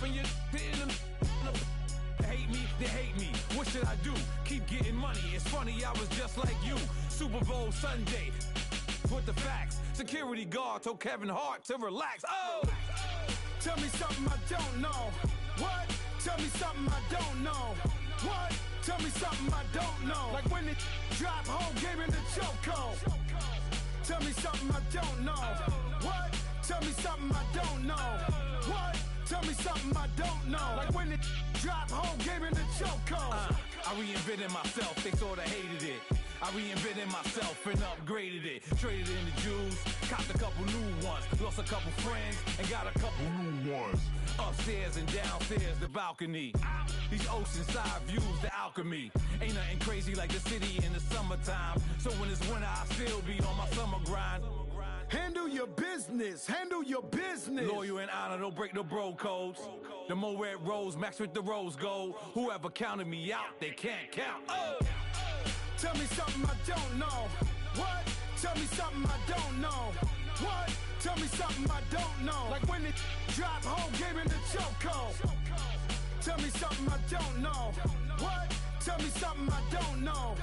and you're hitting them. Hate me, they hate me. What should I do? Keep getting money. It's funny, I was just like you. Super Bowl Sunday. With the facts. Security guard told Kevin Hart to relax. Oh! Tell me something I don't know. What? Tell me something I don't know. What? Tell me something I don't know. Like when it drop whole game in the chokehold. Tell me something I don't know. What? Tell me something I don't know. What? Tell me something I don't know. Like when it drop whole game in the chokehold. I reinvented myself, they sorta hated it. I reinvented myself and upgraded it. Traded in the Jews, copped a couple new ones. Lost a couple friends and got a couple new ones. Upstairs and downstairs, the balcony. These oceanside views, the alchemy. Ain't nothing crazy like the city in the summertime. So when it's winter, I still be on my summer grind. Handle your business, handle your business. Loyal and honor, don't break the bro codes. The more red rose, max with the rose gold. Whoever counted me out, they can't count. Oh! Tell me something I don't know. What? Tell me something I don't know. What? Tell me something I don't know. Like when it drop whole game in the chokehold. Tell me something I don't know. What? Tell me something I don't know.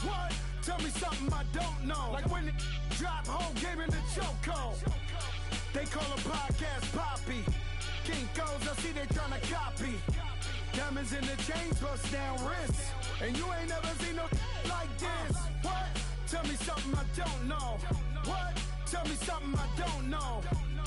What? Tell me something I don't know. Like when it drop whole game in the chokehold. They call a podcast Poppy. Kinkos, I see they tryna copy. Diamonds in the chains, bust down wrists. And you ain't never seen no like this. What? Tell me something I don't know. What? Tell me something I don't know.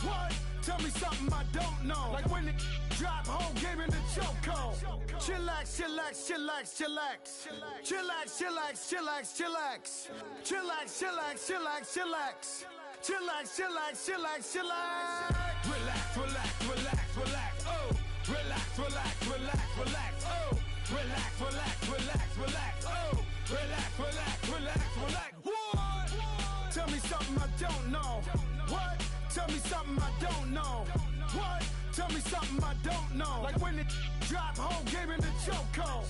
What? Tell me something I don't know. Like when it drop whole game in the chokehold. Chillax, chillax, chillax, chillax. Chillax, chillax, chillax, chillax. Chillax, chillax, chillax, chillax. Chillax, chillax, chillax, chillax. Relax, relax, relax, relax. Oh. Relax, relax, relax, relax. Oh. Relax, relax, relax, relax. Oh. Relax, relax, relax, relax. What? Tell me something I don't know. What? Tell me something I don't know. What? Tell me something I don't know. Like when it drop whole game in the chokehold.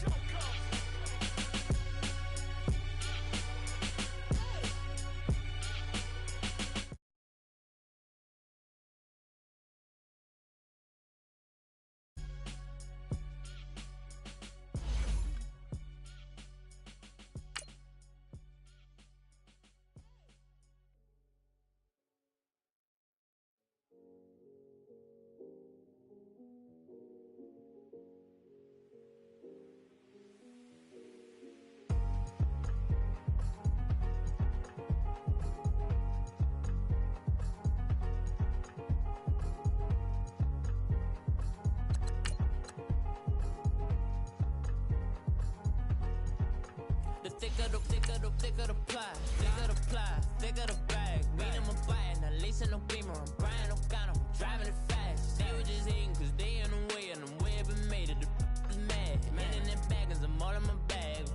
Thicker the ply, thicker the bag. Meet him a bite, now listen no beamer. I'm Brian O'Connor, I'm driving it fast. They were just hating cause they in the way, and I'm way up and made it. The is mad. Man in them baggins, I'm all in my bag.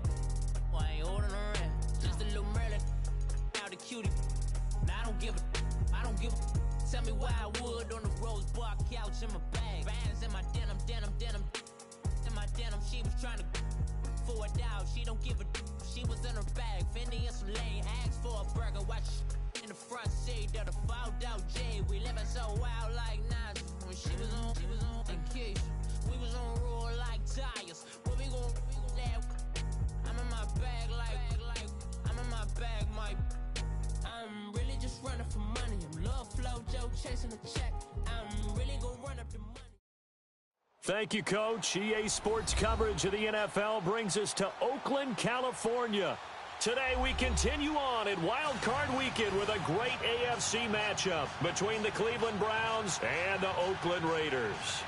Why I ain't holding around? Just a little Merlin, out the cutie. Now I don't give a. Tell me why I would on the rose bar couch in my bag. Bands in my denim. In my denim, she was trying to for it out. She don't give a. She was in her bag, Fendi and some lane. Asked for a burger, watch in the front seat of the fouled out J. We living so wild like Nas. When she was on vacation, we was on roll like tires. What we gon' that? I'm in my bag like I'm in my bag, my. I'm really just running for money. I'm Love Flow Joe chasing a check. I'm really gonna run up the money. Thank you, Coach. EA Sports coverage of the NFL brings us to Oakland, California. Today we continue on in Wild Card Weekend with a great AFC matchup between the Cleveland Browns and the Oakland Raiders.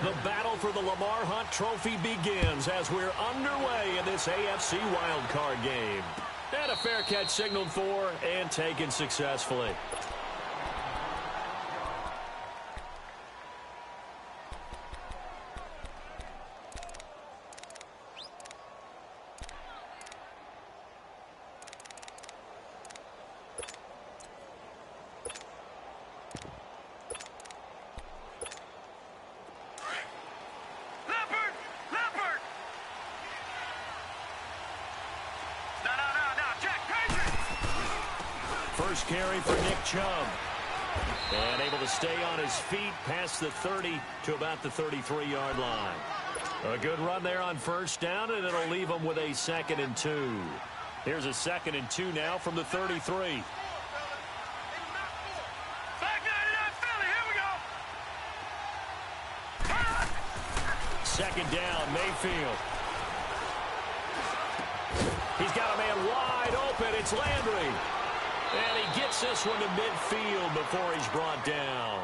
The battle for the Lamar Hunt Trophy begins as we're underway in this AFC wildcard game. And a fair catch signaled for and taken successfully. first carry for Nick Chubb. And able to stay on his feet past the 30 to about the 33-yard line. A good run there on first down, and it'll leave them with a 2nd and 2. Here's a 2nd and 2 now from the 33. Second down, Mayfield. He's got a man wide open. It's Landry. And he gets this one to midfield before he's brought down.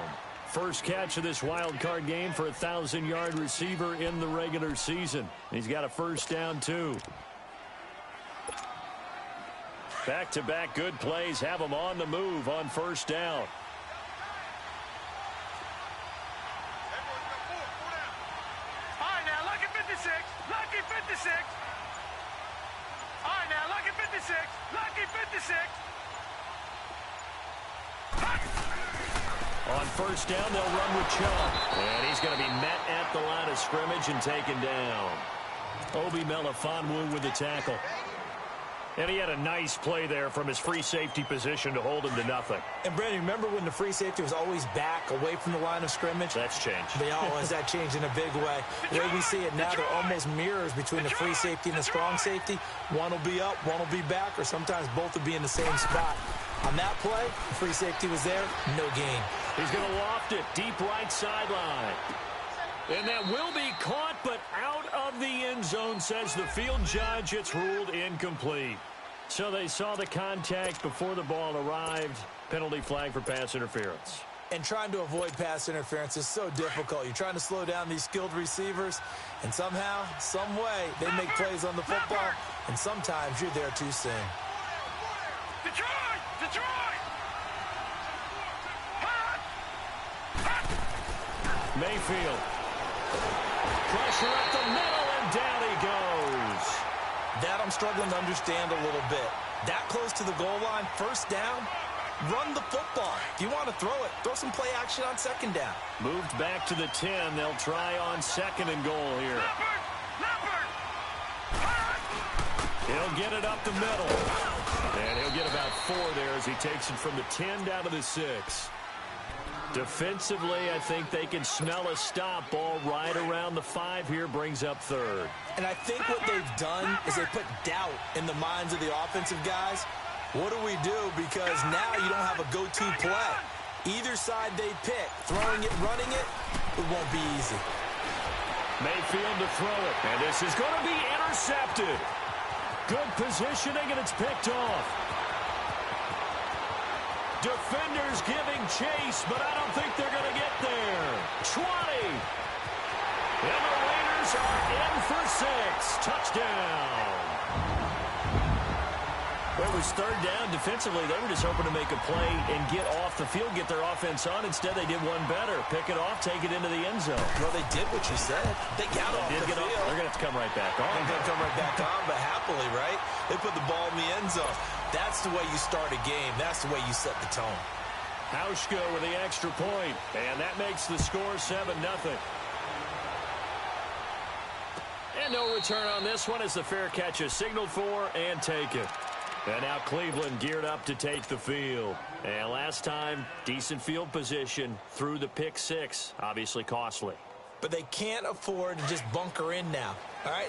First catch of this wild card game for a 1,000-yard receiver in the regular season. He's got a first down, too. Back-to-back good plays have him on the move on first down. All right, now, look at 56. Lucky 56. All right, now, look at 56. Lucky 56. On first down, they'll run with Chubb. And he's going to be met at the line of scrimmage and taken down. Obi Melifonwu with the tackle. And he had a nice play there from his free safety position to hold him to nothing. And, Brandon, remember when the free safety was always back, away from the line of scrimmage? That's changed. They always that changed in a big way. The way we see it now, they're almost mirrors between the free safety and the strong safety. One will be up, one will be back, or sometimes both will be in the same spot. On that play, the free safety was there, no gain. He's going to loft it, deep right sideline. And that will be caught, but out of the end zone, says the field judge. It's ruled incomplete. So they saw the contact before the ball arrived. Penalty flag for pass interference. And trying to avoid pass interference is so difficult. You're trying to slow down these skilled receivers, and somehow, some way, they make plays on the football, and sometimes you're there too soon. Detroit! Mayfield. Pressure up the middle, and down he goes. That I'm struggling to understand a little bit. That close to the goal line, first down, run the football. If you want to throw it, throw some play action on second down. Moved back to the 10. They'll try on 2nd and goal here. He'll get it up the middle. And he'll get about 4 there as he takes it from the 10 down to the 6. Defensively, I think they can smell a stop. Ball right around the 5 here, brings up 3rd. And I think what they've done is they put doubt in the minds of the offensive guys. What do we do? Because now you don't have a go-to play. Either side they pick, throwing it, running it, it won't be easy. Mayfield to throw it. And this is going to be intercepted. Good positioning, and it's picked off. Defenders giving chase, but I don't think they're going to get there. 20. And the Raiders are in for 6. Touchdown. Well, it was 3rd down. Defensively, they were just hoping to make a play and get off the field, get their offense on. Instead, they did one better. Pick it off, take it into the end zone. Well, they did what you said. They got off the field. They're going to have to come right back on. They're going to come right back on, but happily, right? They put the ball in the end zone. That's the way you start a game. That's the way you set the tone. Hauschka with the extra point, and that makes the score 7-0. And no return on this one as the fair catch is signaled for and taken. And now Cleveland geared up to take the field. And last time, decent field position through the pick 6, obviously costly. But they can't afford to just bunker in now. All right,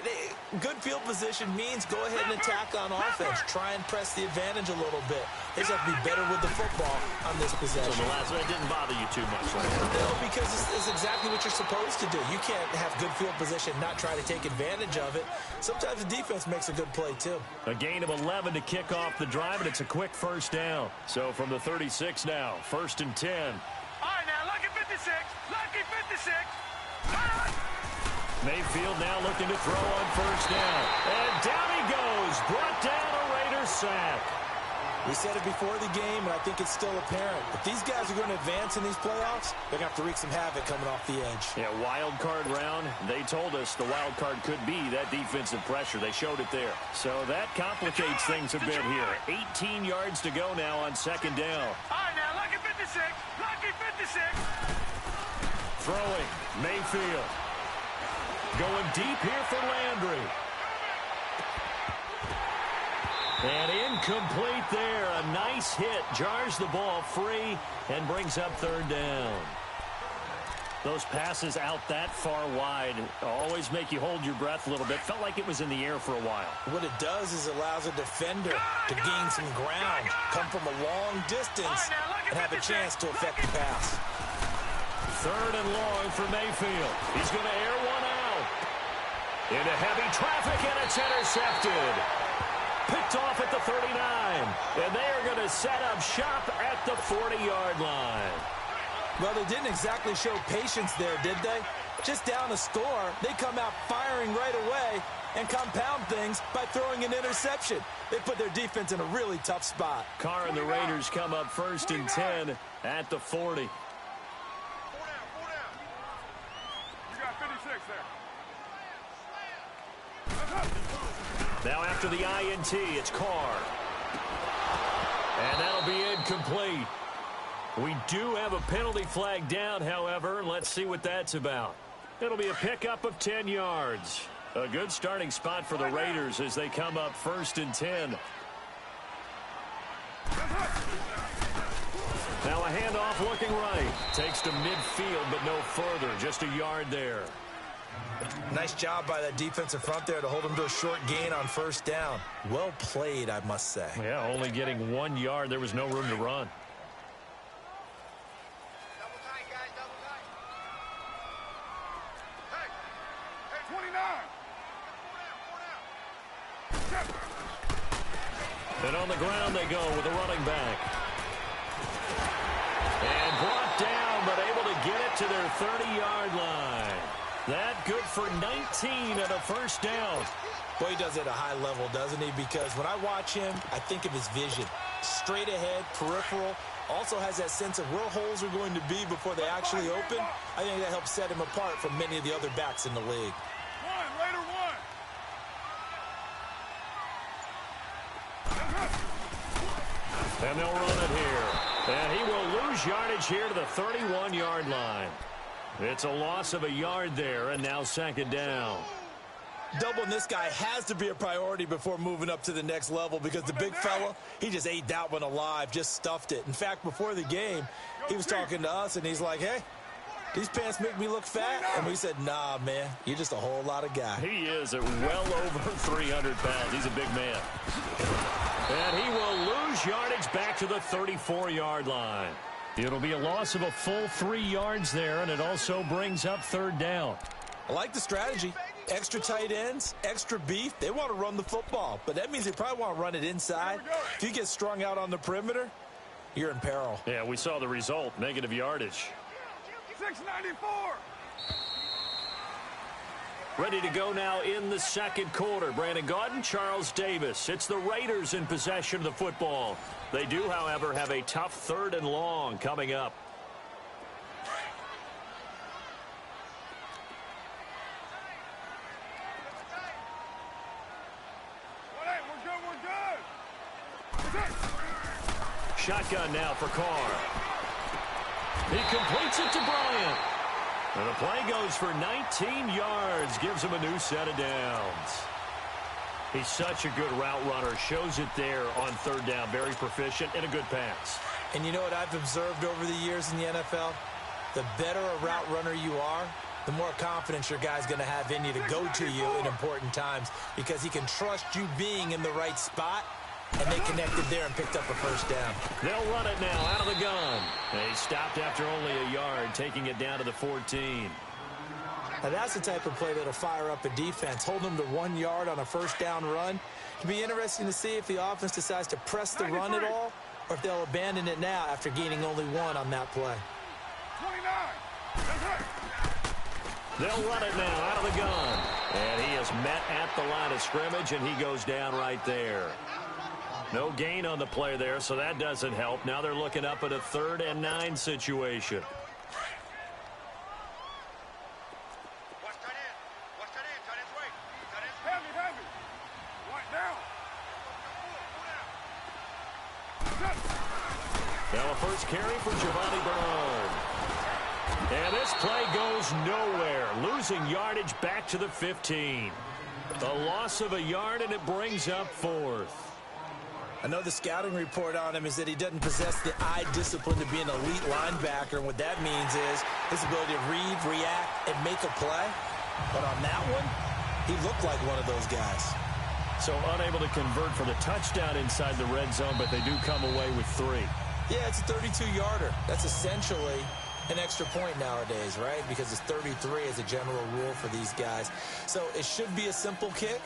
good field position means go ahead and attack on offense. Try and press the advantage a little bit. They just have to be better with the football on this possession. So the last one didn't bother you too much, right? No, because it's exactly what you're supposed to do. You can't have good field position, not try to take advantage of it. Sometimes the defense makes a good play, too. A gain of 11 to kick off the drive, and it's a quick first down. So from the 36 now, 1st and 10. All right, now, lucky 56. Lucky 56. Mayfield now looking to throw on first down. And down he goes. Brought down a Raiders sack. We said it before the game, and I think it's still apparent. If these guys are going to advance in these playoffs, they're going to have to wreak some havoc coming off the edge. Yeah, wild card round. They told us the wild card could be that defensive pressure. They showed it there. So that complicates things a bit here. 18 yards to go now on 2nd down. All right, now, lucky 56. Lucky 56. Throwing, Mayfield. Going deep here for Landry. And incomplete there. A nice hit. Jars the ball free and brings up third down. Those passes out that far wide always make you hold your breath a little bit. Felt like it was in the air for a while. What it does is allows a defender to gain some ground, come from a long distance, and have a chance to affect the pass. Third and long for Mayfield. He's going to air one out. Into heavy traffic, and it's intercepted. Picked off at the 39. And they are going to set up shop at the 40-yard line. Well, they didn't exactly show patience there, did they? Just down a score, they come out firing right away and compound things by throwing an interception. They put their defense in a really tough spot. Carr and the Raiders come up first and 10 at the 40. You got 56 there. Now after the INT, it's Carr. And that'll be incomplete. We do have a penalty flag down, however. Let's see what that's about. It'll be a pickup of 10 yards. A good starting spot for the Raiders as they come up first and 10. Now a handoff looking right. Takes to midfield, but no further. Just a yard there. Nice job by that defensive front there to hold them to a short gain on first down. Well played, I must say. Yeah, only getting 1 yard. There was no room to run. And on the ground they go with a running back. And brought down, but able to get it to their 30-yard line. That good for 19 and a first down. Boy, he does it at a high level, doesn't he? Because when I watch him, I think of his vision. Straight ahead, peripheral. Also has that sense of where holes are going to be before they actually open. I think that helps set him apart from many of the other backs in the league. Raider one. And they'll run it here. And he will lose yardage here to the 31-yard line. It's a loss of a yard there, and now second down. Doubling this guy has to be a priority before moving up to the next level because the big fella, he just ate that one alive, just stuffed it. In fact, before the game, he was talking to us, and he's like, hey, these pants make me look fat. And we said, nah, man, you're just a whole lot of guy. He is at well over 300 pounds. He's a big man. And he will lose yardage back to the 34-yard line. It'll be a loss of a full 3 yards there, and it also brings up third down. I like the strategy. Extra tight ends, extra beef. They want to run the football, but that means they probably want to run it inside. If you get strung out on the perimeter, you're in peril. Yeah, we saw the result, negative yardage. 694. Ready to go now in the second quarter. Brandon Gaudin, Charles Davis. It's the Raiders in possession of the football. They do, however, have a tough third and long coming up. Shotgun now for Carr. He completes it to Bryant. And the play goes for 19 yards. Gives him a new set of downs. He's such a good route runner. Shows it there on third down. Very proficient and a good pass. And you know what I've observed over the years in the NFL? The better a route runner you are, the more confidence your guy's going to have in you to go to you in important times because he can trust you being in the right spot. And they connected there and picked up a first down. They'll run it now out of the gun. They stopped after only a yard, taking it down to the 14. Now that's the type of play that'll fire up a defense. Hold them to 1 yard on a first down run. It'll be interesting to see if the offense decides to press the run at all or if they'll abandon it now after gaining only 1 on that play. 29. They'll run it now out of the gun. And he is met at the line of scrimmage, and he goes down right there. No gain on the play there, so that doesn't help. Now they're looking up at a 3rd and 9 situation. Now a first carry for Giovanni Bernard. And this play goes nowhere. Losing yardage back to the 15. A loss of a yard, and it brings up 4th. I know the scouting report on him is that he doesn't possess the eye discipline to be an elite linebacker. And what that means is his ability to read, react, and make a play. But on that one, he looked like one of those guys. So unable to convert for the touchdown inside the red zone, but they do come away with 3. Yeah, it's a 32-yarder. That's essentially an extra point nowadays, right? Because it's 33 as a general rule for these guys. So it should be a simple kick.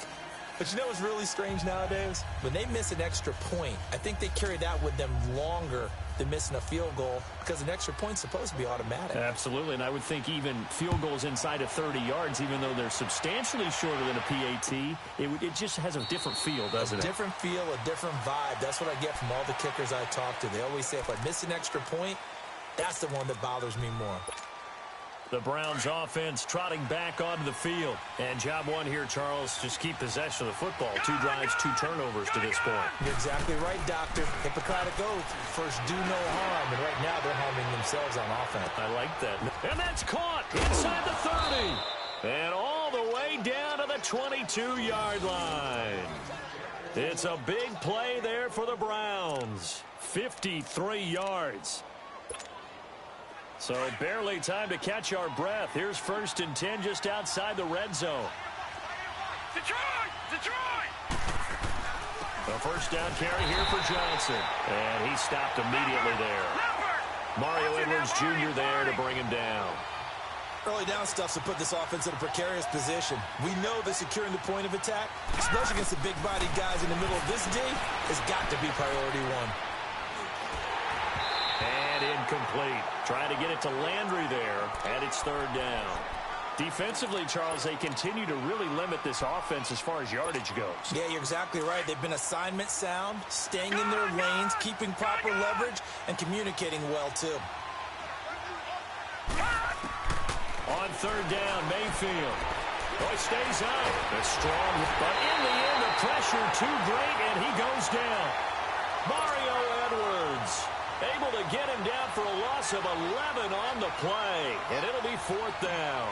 But you know what's really strange nowadays? When they miss an extra point, I think they carry that with them longer than missing a field goal because an extra point's supposed to be automatic. Absolutely, and I would think even field goals inside of 30 yards, even though they're substantially shorter than a PAT, it just has a different feel, doesn't it? A different feel, a different vibe. That's what I get from all the kickers I talk to. They always say if I miss an extra point, that's the one that bothers me more. The Browns offense trotting back onto the field. And job one here, Charles, just keep possession of the football. 2 drives, 2 turnovers to this point. You're exactly right, Doctor. Hippocratic oath. First, do no harm. And right now, they're harming themselves on offense. I like that. And that's caught inside the 30. And all the way down to the 22-yard line. It's a big play there for the Browns. 53 yards. So barely time to catch our breath. Here's 1st and 10 just outside the red zone. Detroit! Detroit! The first down carry here for Johnson. And he stopped immediately there. Mario Edwards Jr. there to bring him down. Early down stuff to put this offense in a precarious position. We know that securing the point of attack, especially against the big-bodied guys in the middle of this D, has got to be priority 1. And incomplete. Trying to get it to Landry there, and it's 3rd down. Defensively, Charles, they continue to really limit this offense as far as yardage goes. Yeah, you're exactly right. They've been assignment sound, staying in their lanes, keeping proper leverage, and communicating well, too. On 3rd down, Mayfield. Oh, it stays up. It's strong, but in the end, the pressure too great, and he goes down. Mario Edwards able to get him down for a loss of 11 on the play, and it'll be 4th down.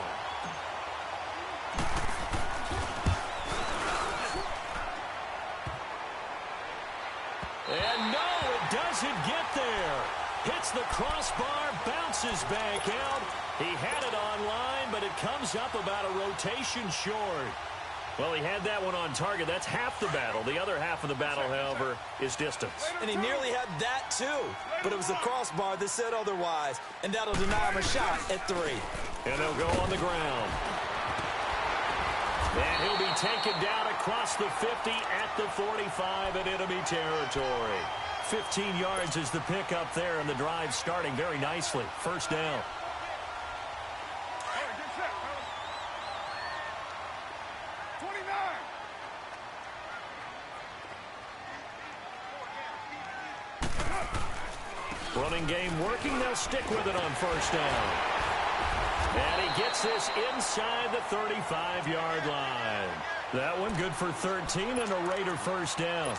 And no, it doesn't get there. Hits the crossbar, bounces back out. He had it online, but it comes up about a rotation short. Well, he had that one on target. That's half the battle. The other half of the battle, however, is distance. And he nearly had that, too. But it was a crossbar that said otherwise. And that'll deny him a shot at 3. And they'll go on the ground. And he'll be taken down across the 50 at the 45 in enemy territory. 15 yards is the pickup there, and the drive starting very nicely. 1st down. Running game working. They'll stick with it on 1st down. And he gets this inside the 35-yard line. That one good for 13 and a Raider 1st down.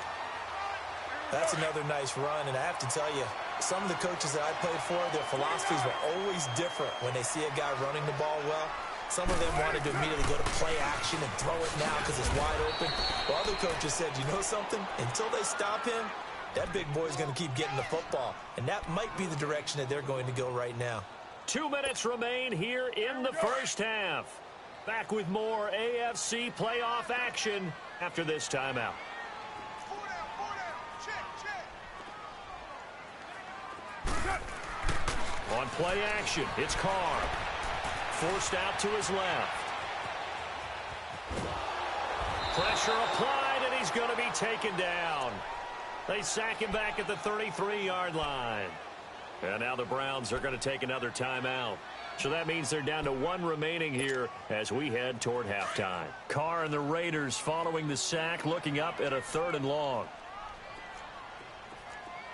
That's another nice run, and I have to tell you, some of the coaches that I played for, their philosophies were always different when they see a guy running the ball well. Some of them wanted to immediately go to play action and throw it now because it's wide open. While other coaches said, you know something? Until they stop him, that big boy's going to keep getting the football. And that might be the direction that they're going to go right now. 2 minutes remain here in the 1st half. Back with more AFC playoff action after this timeout. On play action, it's Carr. Forced out to his left. Pressure applied, and he's going to be taken down. They sack him back at the 33-yard line. And now the Browns are going to take another timeout. So that means they're down to 1 remaining here as we head toward halftime. Carr and the Raiders following the sack, looking up at a 3rd and long.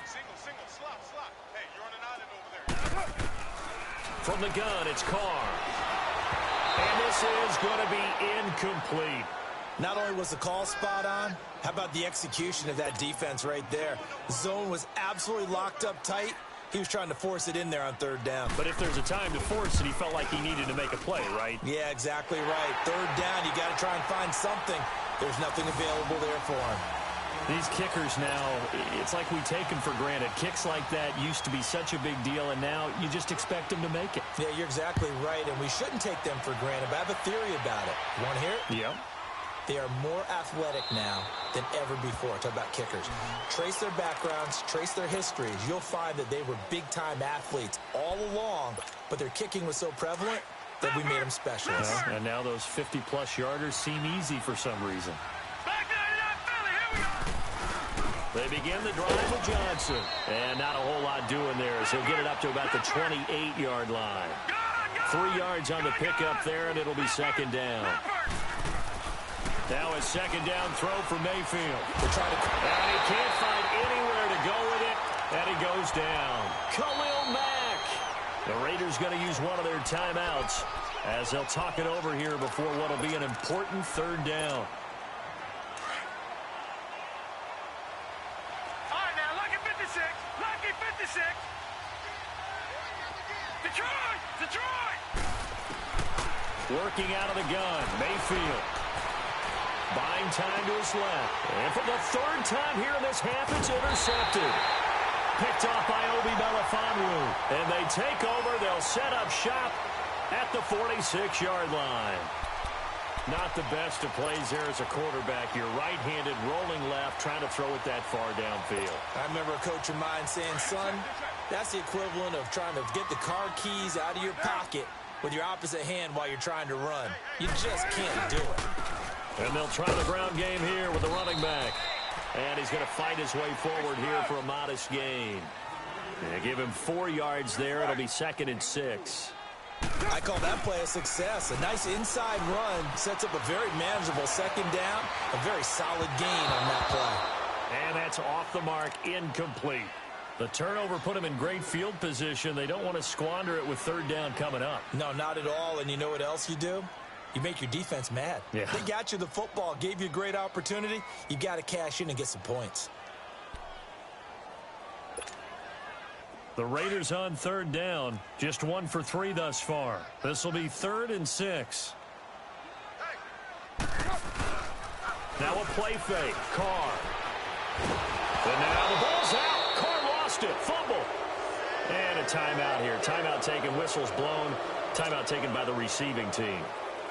Single, slot. Hey, you're on an island over there. From the gun, it's Carr. And this is going to be incomplete. Not only was the call spot on, how about the execution of that defense right there? The zone was absolutely locked up tight. He was trying to force it in there on 3rd down. But if there's a time to force it, he felt like he needed to make a play, right? Yeah, exactly right. 3rd down, you got to try and find something. There's nothing available there for him. These kickers now, it's like we take them for granted. Kicks like that used to be such a big deal, and now you just expect them to make it. Yeah, you're exactly right, and we shouldn't take them for granted, but I have a theory about it. You want to hear it? Yep. They are more athletic now than ever before. Talk about kickers. Trace their backgrounds, trace their histories. You'll find that they were big-time athletes all along, but their kicking was so prevalent that we made them specialists. Yeah, and now those 50-plus yarders seem easy for some reason. They begin the drive with Johnson. And not a whole lot doing there as he'll get it up to about the 28-yard line. 3 yards on the pickup there, and it'll be second down. Now a second down throw for Mayfield. And he can't find anywhere to go with it, and he goes down. Khalil Mack. The Raiders going to use one of their timeouts as they'll talk it over here before what will be an important third down. Working out of the gun, Mayfield. Buying time to his left. And for the third time here in this half, it's intercepted. Picked off by Obi Melifonwu. And they take over. They'll set up shop at the 46-yard line. Not the best of plays there as a quarterback. You're right-handed, rolling left, trying to throw it that far downfield. I remember a coach of mine saying, son, that's the equivalent of trying to get the car keys out of your pocket with your opposite hand while you're trying to run. You just can't do it. And they'll try the ground game here with the running back. And he's going to fight his way forward here for a modest gain. They give him 4 yards there. It'll be 2nd and 6. I call that play a success. A nice inside run sets up a very manageable second down. A very solid gain on that play. And that's off the mark, incomplete. The turnover put him in great field position. They don't want to squander it with third down coming up. No, not at all. And you know what else you do? You make your defense mad. Yeah. They got you the football, gave you a great opportunity. You got to cash in and get some points. The Raiders on third down. Just 1 for 3 thus far. This will be 3rd and 6. Now a play fake. Carr. And now the ball's out. Carr lost it. Fumble. And a timeout here. Timeout taken. Whistles blown. Timeout taken by the receiving team.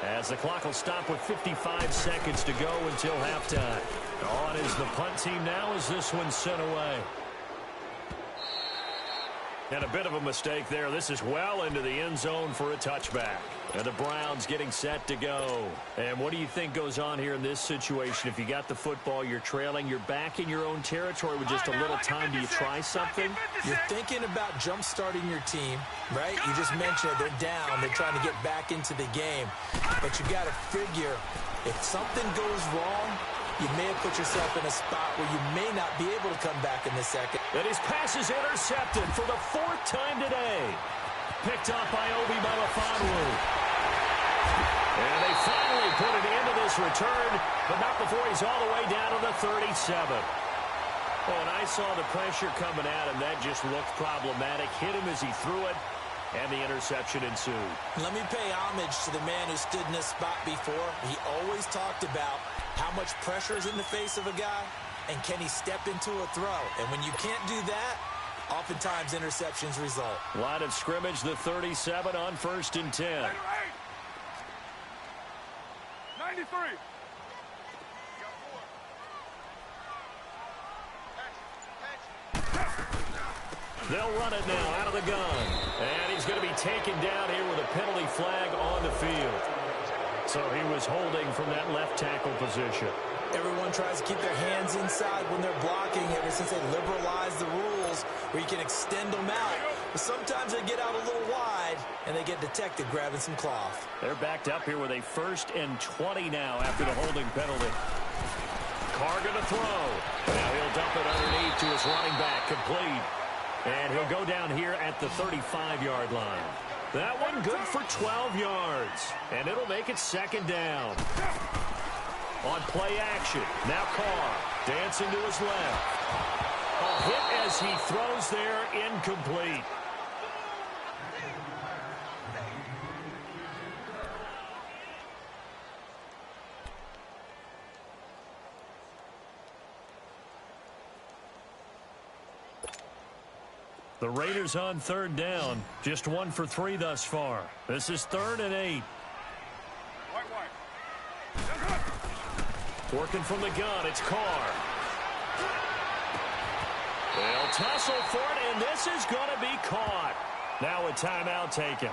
As the clock will stop with 55 seconds to go until halftime. On is the punt team now as this one's sent away. And a bit of a mistake there. This is well into the end zone for a touchback. And the Browns getting set to go. And what do you think goes on here in this situation? If you got the football, you're trailing, you're back in your own territory with just a little time. Do you try something? You're thinking about jump-starting your team, right? You just mentioned it. They're down. They're trying to get back into the game. But you got to figure if something goes wrong, you may have put yourself in a spot where you may not be able to come back in the second. And his pass is intercepted for the 4th time today. Picked up by Obi Melifonwu. And they finally put an end to this return, but not before he's all the way down to the 37. Oh, and I saw the pressure coming at him. That just looked problematic. Hit him as he threw it, and the interception ensued. Let me pay homage to the man who stood in this spot before. He always talked about how much pressure is in the face of a guy, and can he step into a throw? And when you can't do that, oftentimes interceptions result. Line of scrimmage, the 37 on 1st and 10. 93. They'll run it now out of the gun. And he's going to be taken down here with a penalty flag on the field. So he was holding from that left tackle position. Everyone tries to keep their hands inside when they're blocking ever since they liberalized the rules where you can extend them out. But sometimes they get out a little wide, and they get detected grabbing some cloth. They're backed up here with a 1st and 20 now after the holding penalty. Carr going to throw. Now he'll dump it underneath to his running back, complete. And he'll go down here at the 35-yard line. That one good for 12 yards. And it'll make it 2nd down. On play action. Now Carr dancing to his left. A hit as he throws there, incomplete. The Raiders on third down. Just 1 for 3 thus far. This is 3rd and 8. Working from the gun, it's Carr. They'll tussle for it, and this is going to be caught. Now a timeout taken.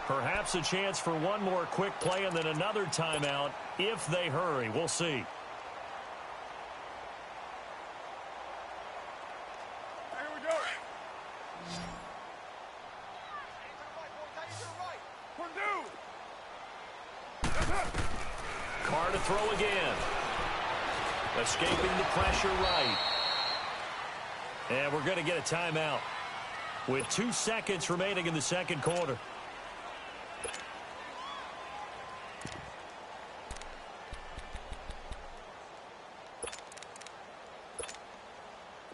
Perhaps a chance for one more quick play and then another timeout if they hurry. We'll see. Carr to throw again. Escaping the pressure right. And we're going to get a timeout with 2 seconds remaining in the second quarter.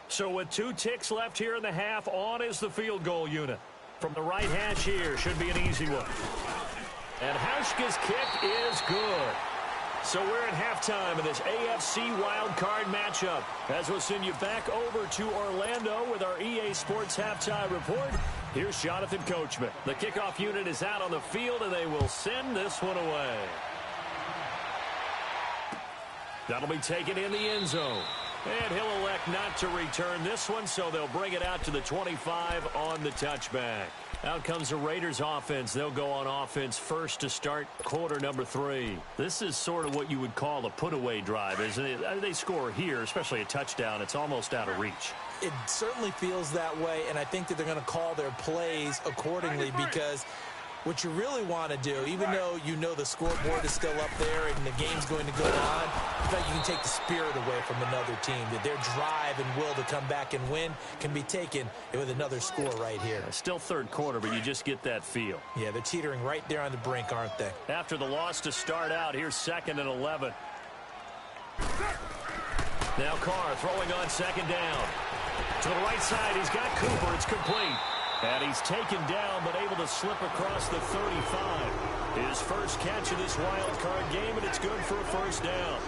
So with 2 ticks left here in the half, on is the field goal unit. From the right hash here, should be an easy one. And Hauschka's kick is good. So we're at halftime in this AFC wildcard matchup. As we'll send you back over to Orlando with our EA Sports halftime report. Here's Jonathan Coachman. The kickoff unit is out on the field, and they will send this one away. That'll be taken in the end zone. And he'll elect not to return this one, so they'll bring it out to the 25 on the touchback. Out comes the Raiders offense. They'll go on offense first to start quarter number 3. This is sort of what you would call a put-away drive, isn't it? They score here, especially a touchdown. It's almost out of reach. It certainly feels that way, and I think that they're going to call their plays accordingly because what you really want to do, even though you know the scoreboard is still up there and the game's going to go on, in fact, you can take the spirit away from another team. That their drive and will to come back and win can be taken with another score right here. Still third quarter, but you just get that feel. Yeah, they're teetering right there on the brink, aren't they? After the loss to start out, here's 2nd and 11. Now Carr throwing on 2nd down. To the right side, he's got Cooper. It's complete. And he's taken down, but able to slip across the 35. His first catch of this wild card game, and it's good for a first down.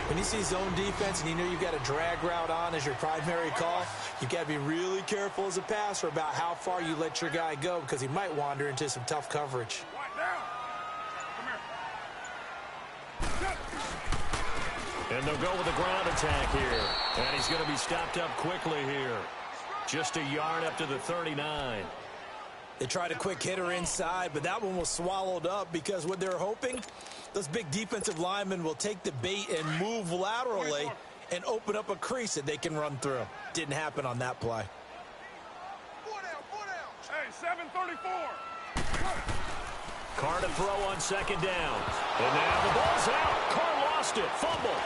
When you see zone defense and you know you've got a drag route on as your primary call, you've got to be really careful as a passer about how far you let your guy go because he might wander into some tough coverage. And they'll go with a ground attack here. And he's going to be stopped up quickly here. Just a yard up to the 39. They tried a quick hitter inside, but that one was swallowed up because what they're hoping, those big defensive linemen will take the bait and move laterally and open up a crease that they can run through. Didn't happen on that play. Hey, 7:34. Carr to throw on 2nd down. And now the ball's out. Carr lost it. Fumble.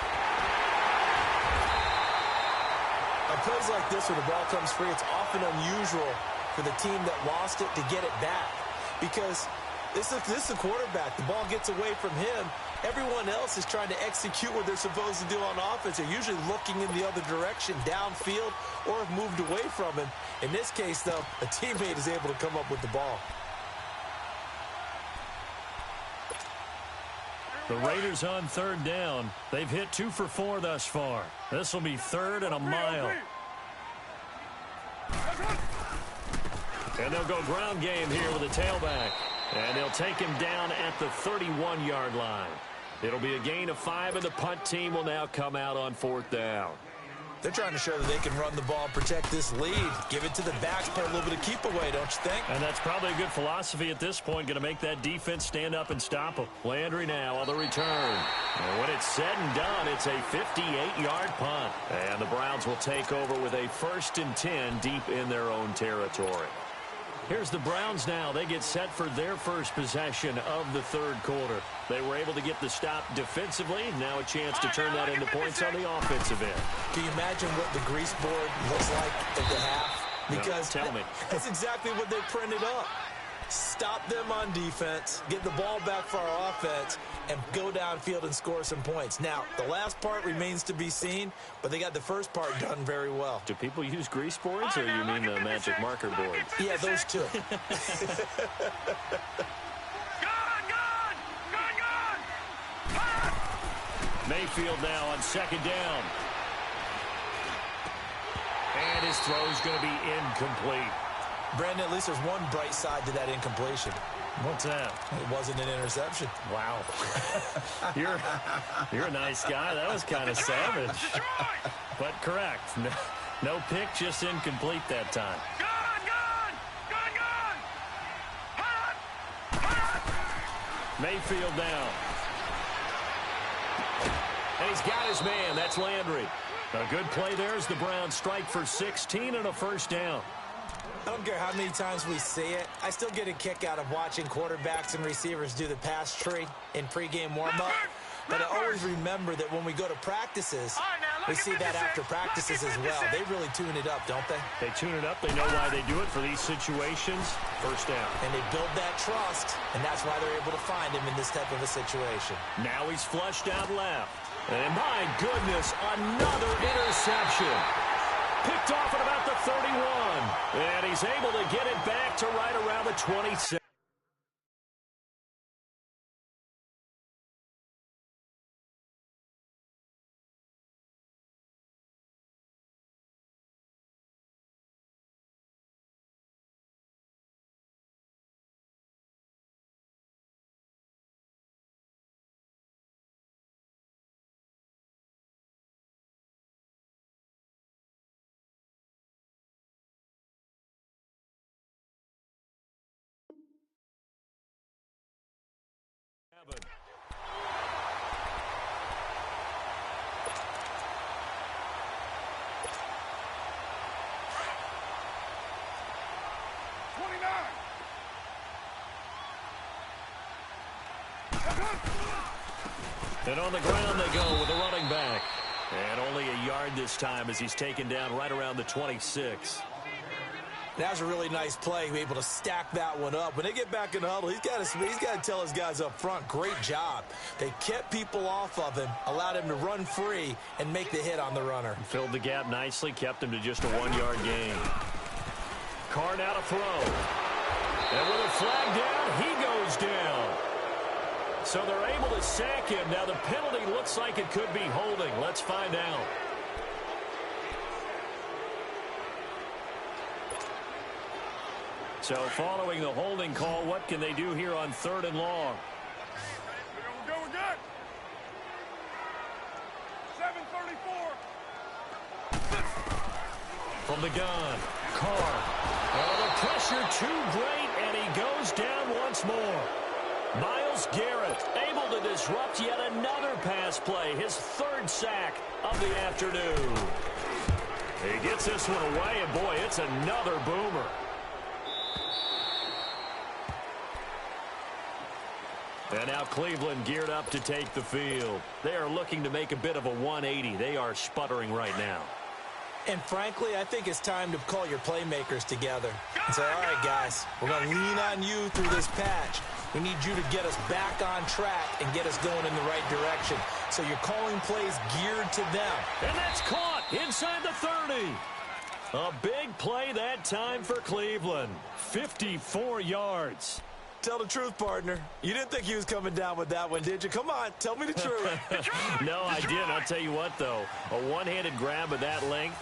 On plays like this where the ball comes free, it's often unusual for the team that lost it to get it back because this is the quarterback. The ball gets away from him. Everyone else is trying to execute what they're supposed to do on offense. They're usually looking in the other direction, downfield, or have moved away from him. In this case, though, a teammate is able to come up with the ball. The Raiders on 3rd down. They've hit 2 for 4 thus far. This will be 3rd and a mile. And they'll go ground game here with a tailback. And they'll take him down at the 31-yard line. It'll be a gain of 5, and the punt team will now come out on 4th down. They're trying to show that they can run the ball and protect this lead. Give it to the backs, play a little bit of keep away, don't you think? And that's probably a good philosophy at this point, going to make that defense stand up and stop them. Landry now on the return. And when it's said and done, it's a 58-yard punt. And the Browns will take over with a 1st and 10 deep in their own territory. Here's the Browns now. They get set for their first possession of the 3rd quarter. They were able to get the stop defensively. Now a chance to turn that into points on the offensive end. Can you imagine what the grease board looks like at the half? Because no, tell me. That's exactly what they printed up. Stop them on defense, get the ball back for our offense, and go downfield and score some points. Now, the last part remains to be seen, but they got the first part done very well. Do people use grease boards, or you mean the magic marker board? Yeah, those two. Mayfield now on 2nd down. And his throw is going to be incomplete. Brandon, at least there's one bright side to that incompletion. What's that? It wasn't an interception. Wow. You're a nice guy. That was kind of savage. But correct. No pick, just incomplete that time. Mayfield down. And he's got his man. That's Landry. A good play there as the Browns strike for 16 and a first down. I don't care how many times we see it. I still get a kick out of watching quarterbacks and receivers do the pass tree in pregame warm-up. But I always remember that when we go to practices, we see that after practices as well. They really tune it up, don't they? They tune it up. They know why they do it for these situations. First down. And they build that trust, and that's why they're able to find him in this type of a situation. Now he's flushed out left. And my goodness, another interception. Picked off at about the 31. And he's able to get it back to right around the 26. And on the ground they go with a running back. And only a yard this time as he's taken down right around the 26. That was a really nice play, able to stack that one up. When they get back in the huddle, he's got to tell his guys up front, great job. They kept people off of him, allowed him to run free, and make the hit on the runner. Filled the gap nicely, kept him to just a 1-yard gain. Carr now to throw. And with a flag down, he goes down. So they're able to sack him. Now the penalty looks like it could be holding. Let's find out. So following the holding call, what can they do here on 3rd and long? We're good. 7:34. From the gun, Carr. Oh, the pressure too great, and he goes down once more. Myles Garrett able to disrupt yet another pass play, his 3rd sack of the afternoon. He gets this one away, and boy, it's another boomer. And now Cleveland geared up to take the field. They are looking to make a bit of a 180. They are sputtering right now. And frankly, I think it's time to call your playmakers together and say, all right, guys, we're going to lean on you through this patch. We need you to get us back on track and get us going in the right direction. So you're calling plays geared to them. And that's caught inside the 30. A big play that time for Cleveland. 54 yards. Tell the truth, partner. You didn't think he was coming down with that one, did you? Come on, tell me the truth. No, I didn't. I'll tell you what, though. A one-handed grab of that length.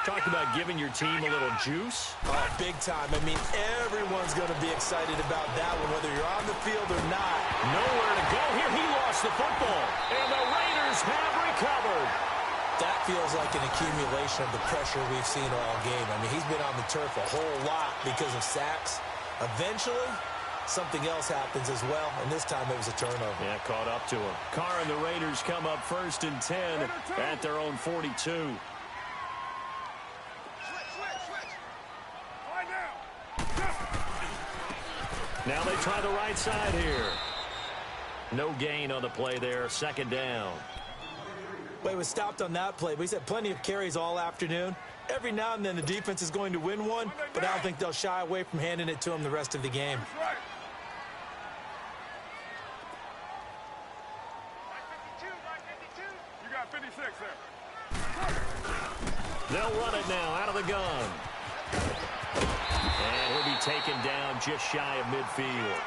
Talk about giving your team a little juice. Oh, big time. I mean, everyone's going to be excited about that one, whether you're on the field or not. Nowhere to go here. He lost the football. And the Raiders have recovered. That feels like an accumulation of the pressure we've seen all game. I mean, he's been on the turf a whole lot because of sacks. Eventually, something else happens as well, and this time it was a turnover. Yeah, caught up to him. Carr and the Raiders come up 1st and 10 at their own 42. Now they try the right side here. No gain on the play there. 2nd down. Well, he was stopped on that play, but he's had plenty of carries all afternoon. Every now and then the defense is going to win one, but I don't think they'll shy away from handing it to him the rest of the game. You got 56 there. They'll run it now out of the gun. And he'll be taken down just shy of midfield.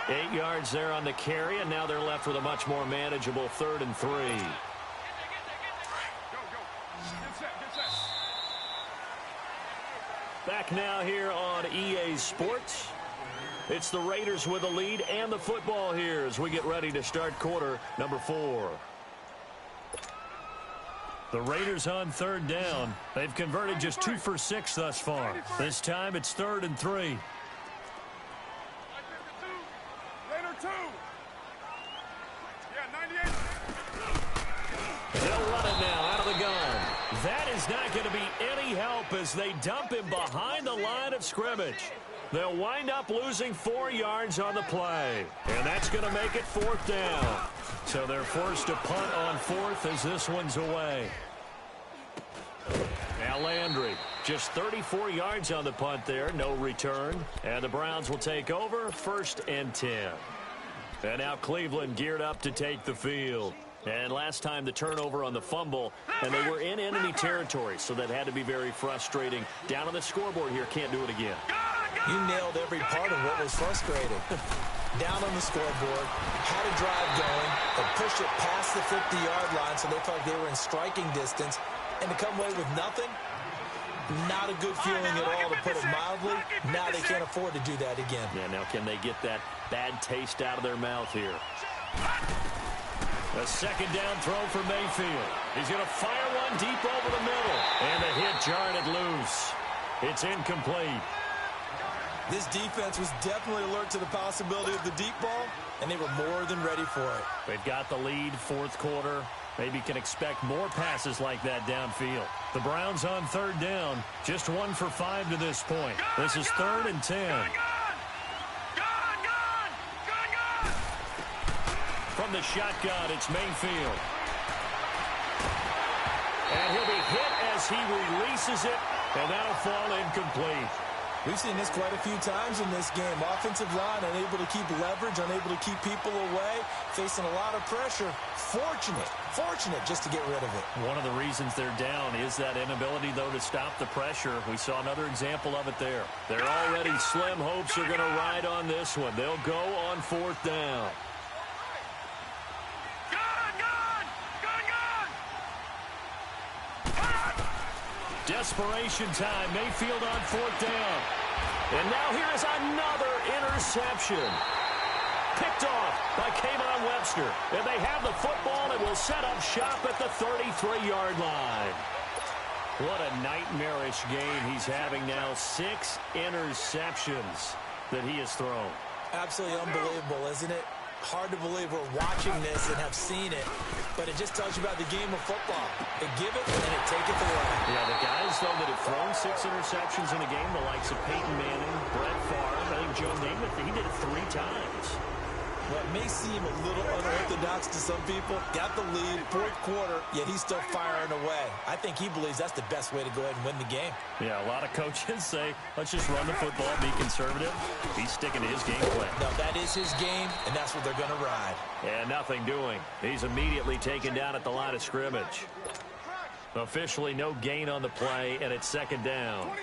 8 yards there on the carry, and now they're left with a much more manageable 3rd and 3. Back now here on EA Sports. It's the Raiders with the lead and the football here as we get ready to start quarter number 4. The Raiders on third down. They've converted just 2 for 6 thus far. This time it's 3rd and 3. Raider 2. Yeah, 98. They'll run it now out of the gun. That is not going to be any help as they dump him behind the line of scrimmage. They'll wind up losing 4 yards on the play. And that's going to make it 4th down. So they're forced to punt on 4th as this one's away. Now Landry, just 34 yards on the punt there, no return. And the Browns will take over, 1st and 10. And now Cleveland geared up to take the field. And last time the turnover on the fumble, and they were in enemy territory, so that had to be very frustrating. Down on the scoreboard here, can't do it again. You nailed every part of what was frustrating. Down on the scoreboard, had a drive going, and pushed it past the 50-yard line so they felt like they were in striking distance, and to come away with nothing, not a good feeling at all, to put it mildly. Now they can't afford to do that again. Yeah, now can they get that bad taste out of their mouth here? A 2nd down throw for Mayfield. He's going to fire one deep over the middle. And the hit jarred it loose. It's incomplete. This defense was definitely alert to the possibility of the deep ball, and they were more than ready for it. They've got the lead, 4th quarter. Maybe can expect more passes like that downfield. The Browns on 3rd down, just 1 for 5 to this point. This is 3rd and 10. From the shotgun, it's Mayfield. And he'll be hit as he releases it, and that'll fall incomplete. We've seen this quite a few times in this game. Offensive line unable to keep leverage, unable to keep people away, facing a lot of pressure. Fortunate just to get rid of it. One of the reasons they're down is that inability, though, to stop the pressure. We saw another example of it there. They're already slim hopes are going to ride on this one. They'll go on 4th down. Desperation time. Mayfield on 4th down. And now here is another interception. Picked off by Kayvon Webster. And they have the football and will set up shop at the 33-yard line. What a nightmarish game he's having now. 6 interceptions that he has thrown. Absolutely unbelievable, isn't it? Hard to believe we're watching this and have seen it, but it just tells you about the game of football. They give it and they take it away. Yeah, the guys, though, that have thrown 6 interceptions in a game, the likes of Peyton Manning, Brett Favre, I think Joe Namath, he did it 3 times. Well, it may seem a little unorthodox to some people. Got the lead, 4th quarter, yet he's still firing away. I think he believes that's the best way to go ahead and win the game. Yeah, a lot of coaches say, let's just run the football, be conservative. He's sticking to his game plan. No, that is his game, and that's what they're going to ride. And nothing doing. He's immediately taken down at the line of scrimmage. Officially no gain on the play, and it's 2nd down. 29.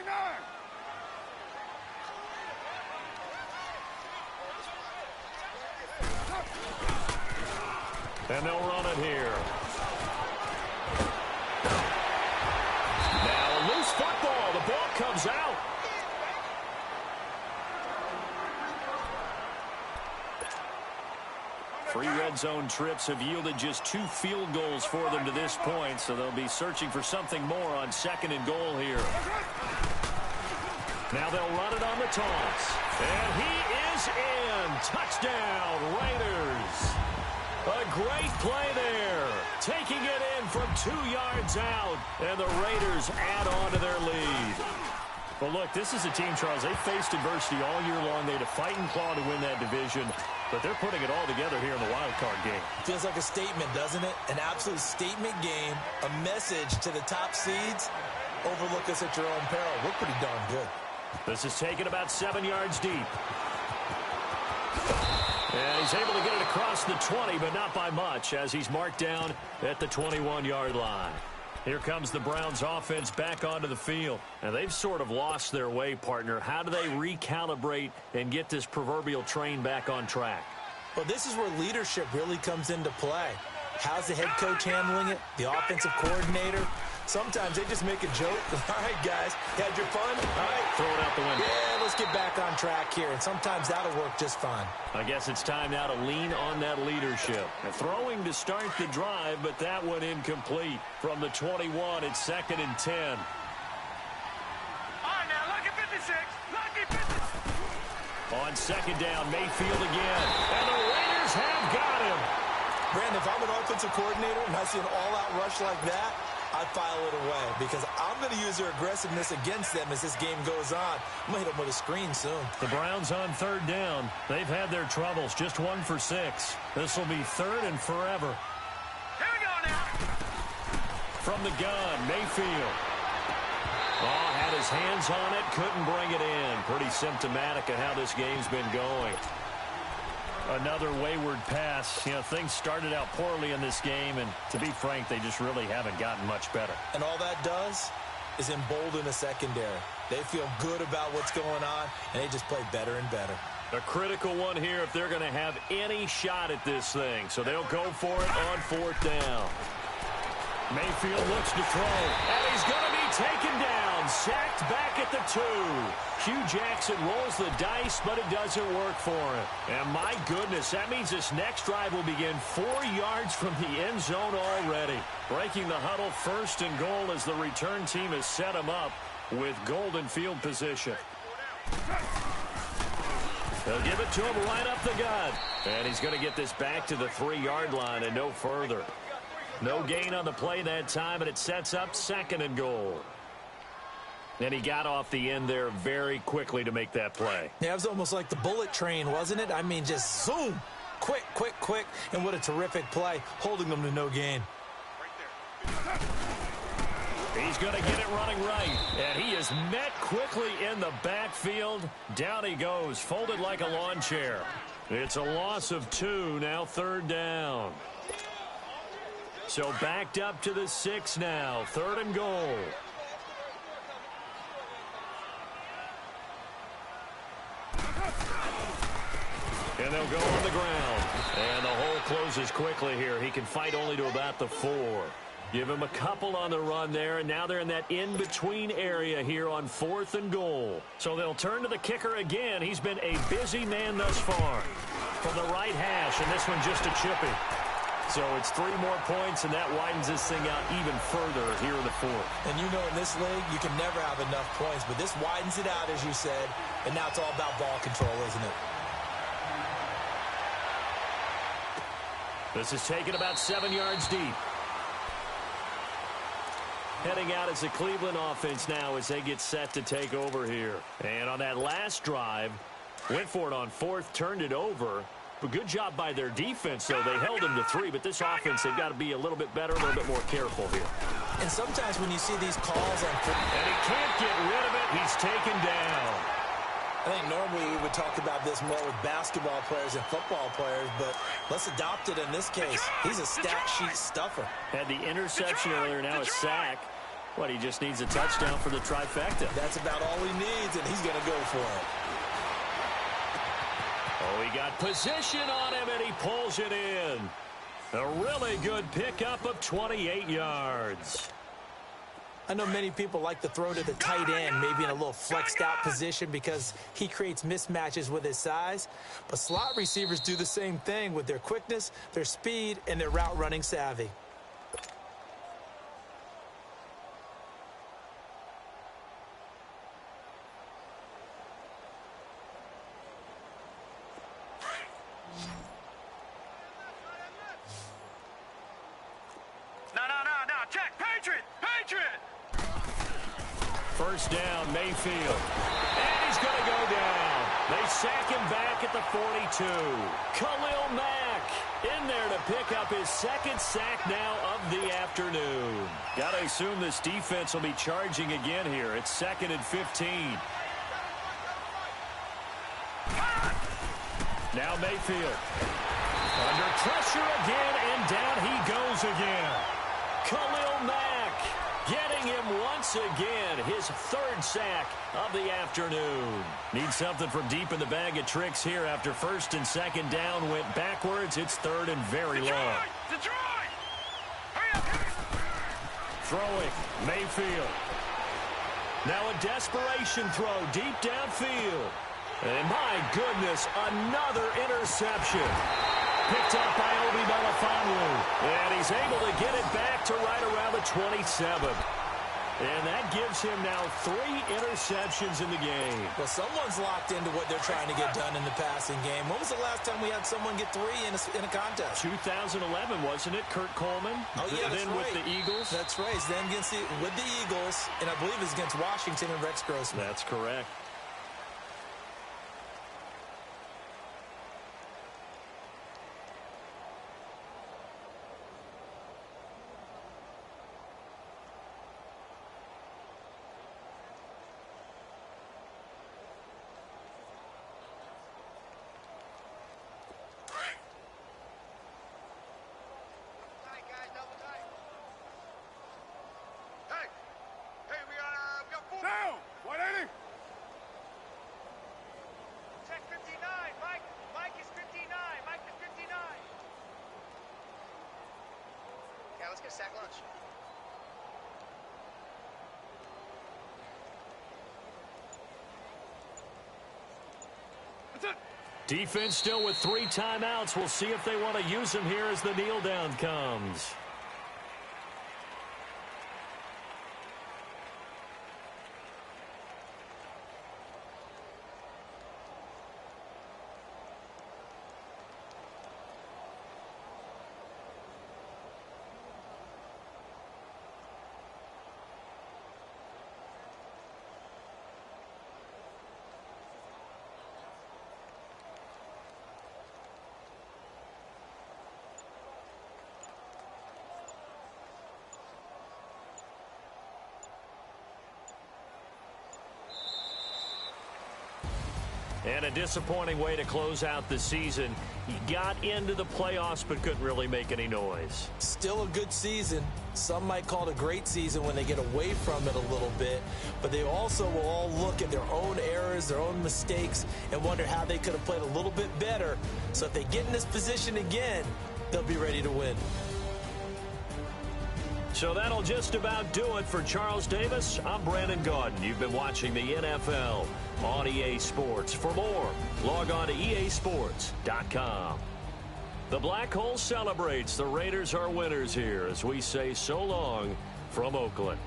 And they'll run it here. Now a loose football. The ball comes out. Three red zone trips have yielded just 2 field goals for them to this point, so they'll be searching for something more on 2nd and goal here. Now they'll run it on the toss. And he is in. Touchdown, Raiders. A great play there. Taking it in from 2 yards out. And the Raiders add on to their lead. Well, look, this is a team, Charles, they faced adversity all year long. They had to fight and claw to win that division. But they're putting it all together here in the wild card game. Feels like a statement, doesn't it? An absolute statement game. A message to the top seeds. Overlook us at your own peril. We're pretty darn good. This is taken about 7 yards deep. And he's able to get it across the 20, but not by much, as he's marked down at the 21-yard line. Here comes the Browns offense back onto the field. And they've sort of lost their way, partner. How do they recalibrate and get this proverbial train back on track? Well, this is where leadership really comes into play. How's the head coach handling it? The offensive coordinator? Sometimes they just make a joke. All right, guys, you had your fun? All right. Throw it out the window. Yeah, let's get back on track here, and sometimes that'll work just fine. I guess it's time now to lean on that leadership. Throwing to start the drive, but that one incomplete. From the 21, it's 2nd and 10. All right, now, lucky 56. Lucky 56. On 2nd down, Mayfield again. And the Raiders have got him. Brandon, if I'm an offensive coordinator and I see an all-out rush like that, I'd file it away because I'm going to use their aggressiveness against them as this game goes on. I'm going to hit them with a screen soon. The Browns on 3rd down. They've had their troubles, just 1 for 6. This will be 3rd and forever. Here we go now. From the gun, Mayfield. Oh, had his hands on it, couldn't bring it in. Pretty symptomatic of how this game's been going. Another wayward pass. You know, things started out poorly in this game, and to be frank, they just really haven't gotten much better. And all that does is embolden the secondary. They feel good about what's going on, and they just play better and better. A critical one here if they're going to have any shot at this thing. So they'll go for it on 4th down. Mayfield looks to throw, and he's going to be taken down. Sacked back at the 2. Hugh Jackson rolls the dice, but it doesn't work for him. And my goodness, that means this next drive will begin 4 yards from the end zone already. Breaking the huddle, 1st and goal as the return team has set him up with golden field position. They'll give it to him right up the gut. And he's going to get this back to the 3-yard line and no further. No gain on the play that time, and it sets up 2nd and goal. And he got off the end there very quickly to make that play. Yeah, it was almost like the bullet train, wasn't it? I mean, just zoom. Quick, quick, quick. And what a terrific play, holding them to no gain. He's going to get it running right. And he is met quickly in the backfield. Down he goes, folded like a lawn chair. It's a loss of 2, now 3rd down. So backed up to the 6 now, 3rd and goal. And they'll go on the ground. And the hole closes quickly here. He can fight only to about the 4. Give him a couple on the run there, and now they're in that in-between area here on 4th and goal. So they'll turn to the kicker again. He's been a busy man thus far. From the right hash, and this one just a chippy. So it's 3 more points, and that widens this thing out even further here in the 4th. And you know in this league, you can never have enough points, but this widens it out, as you said, and now it's all about ball control, isn't it? This is taken about 7 yards deep. Heading out as the Cleveland offense now as they get set to take over here. And on that last drive, went for it on 4th, turned it over. But good job by their defense, though. They held them to 3, but this offense, they've got to be a little bit better, a little bit more careful here. And sometimes when you see these calls on... And he can't get rid of it. He's taken down. I think normally we would talk about this more with basketball players and football players, but let's adopt it in this case. He's a stat sheet stuffer. Had the interception earlier, now a sack. What, he just needs a touchdown for the trifecta. That's about all he needs, and he's going to go for it. Oh, he got position on him, and he pulls it in. A really good pickup of 28 yards. I know many people like to throw to the tight end, maybe in a little flexed out position because he creates mismatches with his size. But slot receivers do the same thing with their quickness, their speed, and their route running savvy. No, check, Patriot! First down, Mayfield. And he's going to go down. They sack him back at the 42. Khalil Mack in there to pick up his 2nd sack now of the afternoon. Got to assume this defense will be charging again here. It's 2nd and 15. Now Mayfield. Under pressure again, and down he goes again. Khalil Mack getting him once again, his 3rd sack of the afternoon. Needs something from deep in the bag of tricks here after 1st and 2nd down went backwards. It's 3rd and very long. Detroit! Hurry up! Throwing, Mayfield. Now a desperation throw deep downfield. And my goodness, another interception. Picked up by Obi Melifonwu. And he's able to get it back to right around the 27. And that gives him now 3 interceptions in the game. Well, someone's locked into what they're trying to get done in the passing game. When was the last time we had someone get 3 in a contest? 2011, wasn't it? Kurt Coleman? Oh, yeah, that's then right. with the Eagles? That's right. Then with the Eagles, and I believe it's against Washington and Rex Grossman. That's correct. Let's get a sack lunch. That's it. Defense still with 3 timeouts. We'll see if they want to use them here as the kneel down comes. And a disappointing way to close out the season. He got into the playoffs but couldn't really make any noise. Still a good season. Some might call it a great season when they get away from it a little bit. But they also will all look at their own errors, their own mistakes, and wonder how they could have played a little bit better. So if they get in this position again, they'll be ready to win. So that'll just about do it for Charles Davis. I'm Brandon Gaudin. You've been watching the NFL on EA Sports. For more, log on to easports.com. The Black Hole celebrates. The Raiders are winners here as we say so long from Oakland.